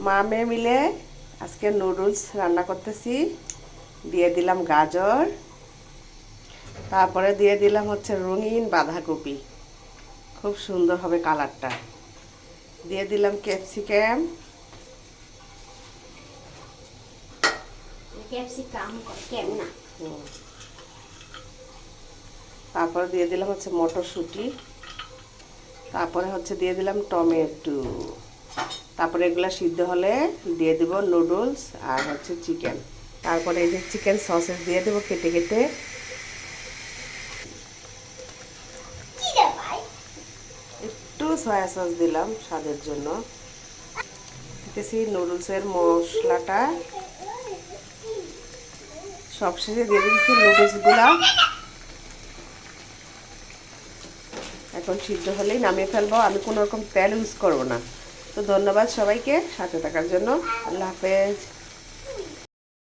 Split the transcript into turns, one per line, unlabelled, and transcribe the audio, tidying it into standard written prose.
মা মেয়ে মিলে আজকে নুডলস রান্না করতেছি। দিয়ে দিলাম গাজর, তারপরে দিয়ে দিলাম হচ্ছে রঙিন বাঁধাকপি, খুব সুন্দর হবে কালারটা। দিয়ে দিলাম ক্যাপসিকাম,
ক্যাপসিকাম কেমন?
তারপরে দিয়ে দিলাম হচ্ছে মটরশুঁটি, তারপরে হচ্ছে দিয়ে দিলাম টমেটো। তারপরে এগুলো সিদ্ধ হলে দিয়ে দিব নুডলস আর হচ্ছে চিকেন। তারপরে এই যে চিকেন সসেস দিয়ে দেবো কেটে কেটে। একটু সয়া সস দিলাম স্বাদের জন্য। দিতেছি নুডলসের মশলাটা, সবশেষে দিয়ে দিচ্ছি নুডলসগুলা। এখন সিদ্ধ হলেই নামিয়ে ফেলবো, আমি কোনো রকম তেল ইউজ করবো না। তো ধন্যবাদ সবাইকে সাথে থাকার জন্য। আল্লাহ হাফেজ।